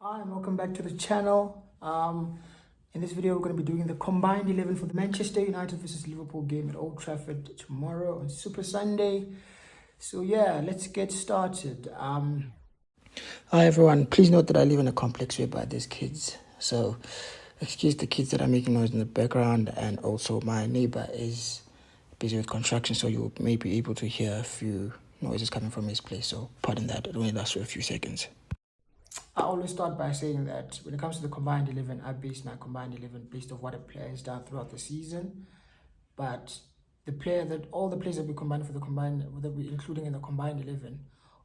Hi, and welcome back to the channel. In this video, we're going to be doing the combined 11 for the Manchester United versus Liverpool game at Old Trafford tomorrow on Super Sunday. So yeah, let's get started. Hi everyone, please note that I live in a complex whereby there's kids. So excuse the kids that are making noise in the background, and also my neighbor is busy with construction, so you may be able to hear a few noises coming from his place. So pardon that, it only lasts for a few seconds. I always start by saying that when it comes to the combined 11, I base my combined 11 based off what a player has done throughout the season. But all the players that we combine for the combined, that we're including in the combined 11,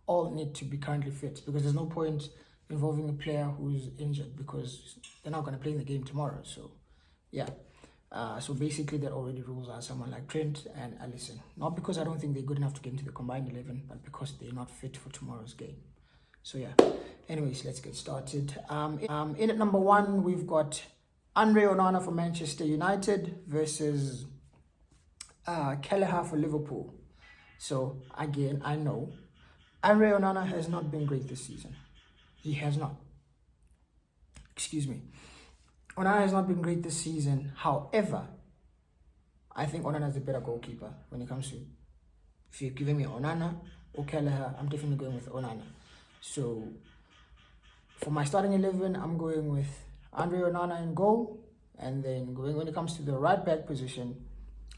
all need to be currently fit, because there's no point involving a player who's injured because they're not going to play in the game tomorrow. So, yeah. So basically, that already rules out someone like Trent and Alisson. Not because I don't think they're good enough to get into the combined 11, but because they're not fit for tomorrow's game. So yeah, anyways, let's get started. In at number 1, we've got Andre Onana for Manchester United versus Kelleher for Liverpool. So again, I know Andre Onana has not been great this season. He has not. Excuse me. Onana has not been great this season. However, I think Onana is a better goalkeeper when it comes to, if you're giving me Onana or Kelleher, I'm definitely going with Onana. So for my starting 11, I'm going with Andre Onana in goal. And then when it comes to the right back position,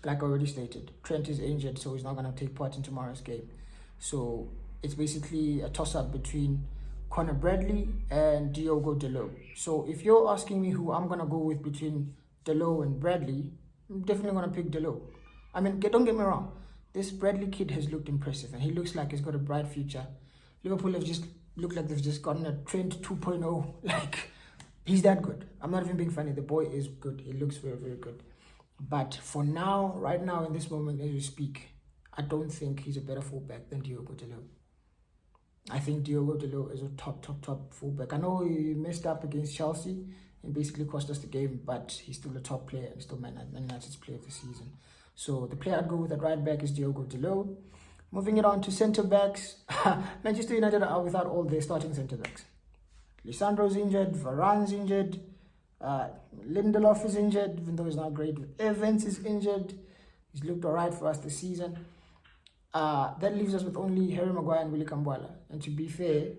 like I already stated, Trent is injured, so he's not going to take part in tomorrow's game. So it's basically a toss-up between Connor Bradley and Diogo Dalot. So if you're asking me who I'm going to go with between Dalot and Bradley, I'm definitely going to pick Dalot. I mean, don't get me wrong. This Bradley kid has looked impressive, and he looks like he's got a bright future. Liverpool have just looked like they've just gotten a Trent 2.0. Like, he's that good. I'm not even being funny. The boy is good. He looks very, very good. But for now, right now, in this moment, as we speak, I don't think he's a better fullback than Diogo Dalot. I think Diogo Dalot is a top fullback. I know he messed up against Chelsea and basically cost us the game, but he's still a top player and still Man United's player of the season. So the player I'd go with at right back is Diogo Dalot. Moving it on to centre-backs, Manchester United are without all their starting centre-backs. Lisandro's injured, Varane's injured, Lindelof is injured, even though he's not great. Evans is injured. He's looked all right for us this season. That leaves us with only Harry Maguire and Willy Kambwala. And to be fair,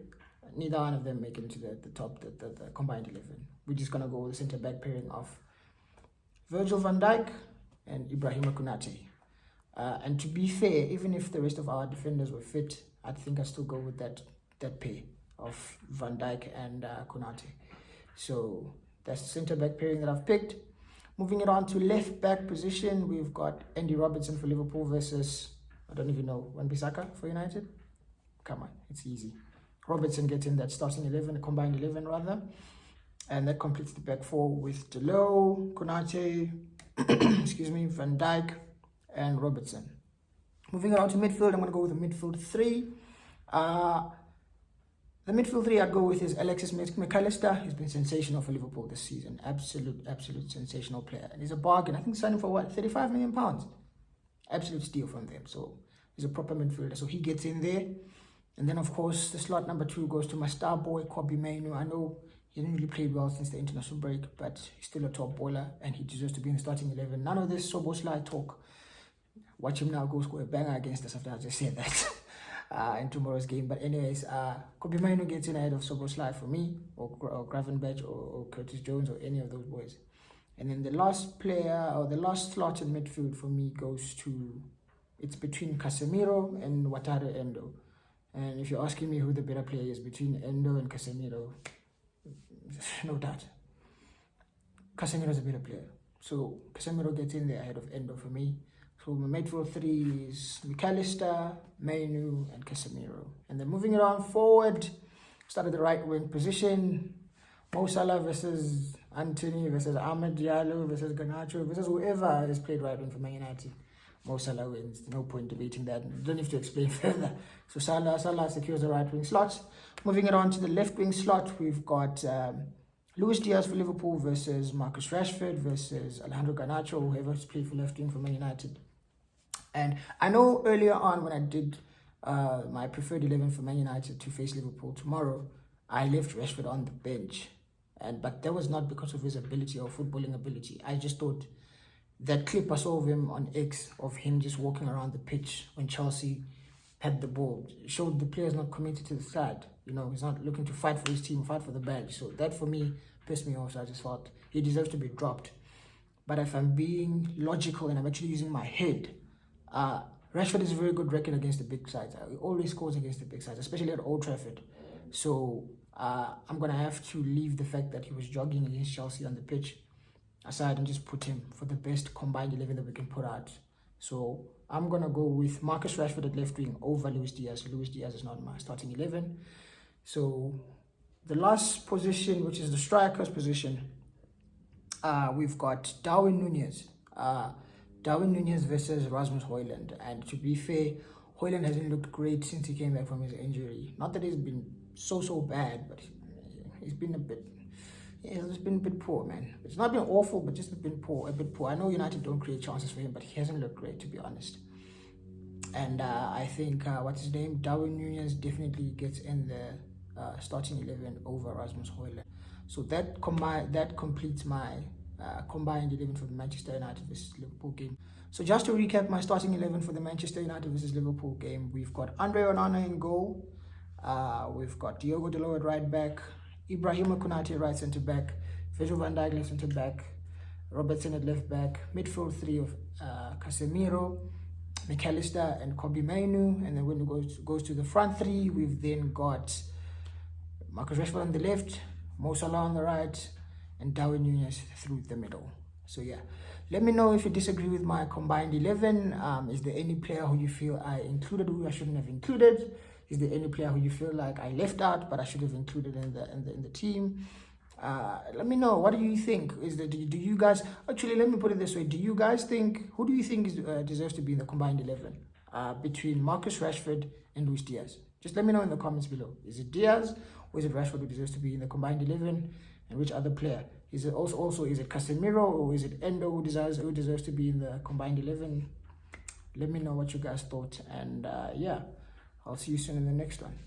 neither one of them make it into the combined 11. We're just going to go with the centre-back pairing of Virgil van Dijk and Ibrahima Konate. And to be fair, even if the rest of our defenders were fit, I think I'd still go with that pair of Van Dijk and Konate. So that's the centre-back pairing that I've picked. Moving it on to left-back position, we've got Andy Robertson for Liverpool versus, I don't even know, Wan-Bissaka for United. Come on, it's easy. Robertson gets in that starting 11, combined 11 rather. And that completes the back four with Dalot, Konate, excuse me, Van Dijk, and Robertson. Moving on to midfield, I'm going to go with a midfield 3. The midfield 3 I'd go with is Alexis McAllister. He's been sensational for Liverpool this season. Absolute sensational player. And he's a bargain. I think signing for what, £35 million? Absolute steal from them. So he's a proper midfielder. So he gets in there. And then, of course, the slot number 2 goes to my star boy, Kobbie Mainoo. I know he hasn't really played well since the international break, but he's still a top bowler and he deserves to be in the starting 11. None of this Soboslai talk. Watch him now go score a banger against us after I just said that in tomorrow's game. But anyways, Kobbie Mainoo gets in ahead of Soboslai for me, or Gravenberch, or Curtis Jones, or any of those boys. And then the last player, or the last slot in midfield for me goes to, it's between Casemiro and Wataru Endo. And if you're asking me who the better player is between Endo and Casemiro, no doubt, Casemiro's a better player. So Casemiro gets in there ahead of Endo for me. So my midfield 3 is McAllister, Mainoo, and Casemiro. And then moving it on forward, start at the right wing position. Mo Salah versus Anthony versus Ahmed Diallo versus Garnacho versus whoever has played right wing for Man United. Mo Salah wins. No point debating that. You don't have to explain further. So Salah secures the right wing slot. Moving it on to the left wing slot, we've got Luis Diaz for Liverpool versus Marcus Rashford versus Alejandro Garnacho, whoever's played for left wing for Man United. And I know earlier on when I did my preferred 11 for Man United to face Liverpool tomorrow, I left Rashford on the bench. But that was not because of his ability or footballing ability. I just thought that clip I saw of him on X, of him just walking around the pitch when Chelsea had the ball, showed the player's not committed to the side. You know, he's not looking to fight for his team, fight for the badge. So that for me pissed me off. So I just thought he deserves to be dropped. But if I'm being logical and I'm actually using my head, Rashford is a very good record against the big sides. He always scores against the big sides, especially at Old Trafford. So I'm going to have to leave the fact that he was jogging against Chelsea on the pitch aside and just put him for the best combined 11 that we can put out. So I'm going to go with Marcus Rashford at left wing over Luis Diaz. Luis Diaz is not my starting 11. So the last position, which is the striker's position, we've got Darwin Núñez. Darwin Núñez versus Rasmus Højlund. And to be fair, Højlund hasn't looked great since he came back from his injury. Not that he's been so bad, but he's been a bit poor, man. It's not been awful, but just a bit poor. I know United don't create chances for him, but he hasn't looked great, to be honest. And I think, what's his name? Darwin Núñez definitely gets in the starting 11 over Rasmus Højlund. So that completes my combined 11 for the Manchester United versus Liverpool game. So just to recap my starting 11 for the Manchester United versus Liverpool game, we've got Andre Onana in goal. We've got Diogo Dalot at right back, Ibrahima Konate right centre back, Virgil van Dijk left centre back, Robertson at left back, midfield three of Casemiro, McAllister and Kobe Mainu. And then when it goes to the front three, we've then got Marcus Rashford on the left, Mo Salah on the right, and Darwin Núñez through the middle. So yeah, let me know if you disagree with my combined 11. Is there any player who you feel I included who I shouldn't have included? Is there any player who you feel like I left out but I should have included in the team? Let me know. What do you think? Do you guys actually, let me put it this way? Who do you think deserves to be in the combined 11 between Marcus Rashford and Luis Diaz? Just let me know in the comments below. Is it Diaz or is it Rashford who deserves to be in the combined 11? And which other player? Is it also is it Casemiro or is it Endo who deserves to be in the combined 11? Let me know what you guys thought, and yeah, I'll see you soon in the next one.